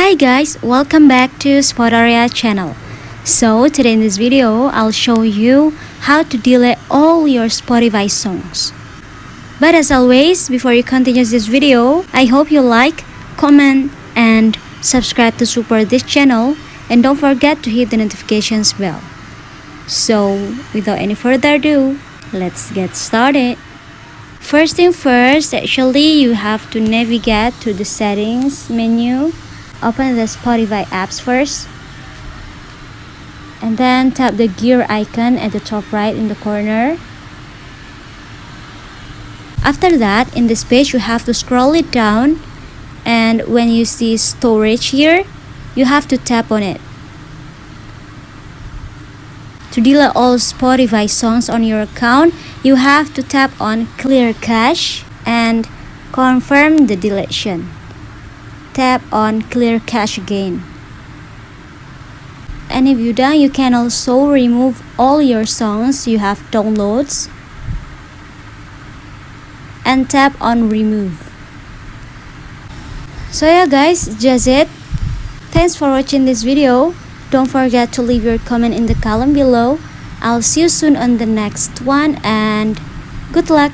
Hi guys, welcome back to Spotfy channel. So today in this video, I'll show you how to delete all your Spotify songs. But as always, before you continue this video, I hope you like, comment, and subscribe to support this channel, and don't forget to hit the notifications bell. So without any further ado, let's get started. First thing first, actually you have to navigate to the settings menu. Open the Spotify apps first, and then tap the gear icon at the top right in the corner. After that, in this page you have to scroll it down, and when you see storage here, you have to tap on it. To delete all Spotify songs on your account, you have to tap on clear cache and confirm the deletion. Tap on clear cache again. And if you're done, you can also remove all your songs you have downloads and tap on remove. So yeah guys, just it. Thanks for watching this video. Don't forget to leave your comment in the column below. I'll see you soon on the next one, and good luck.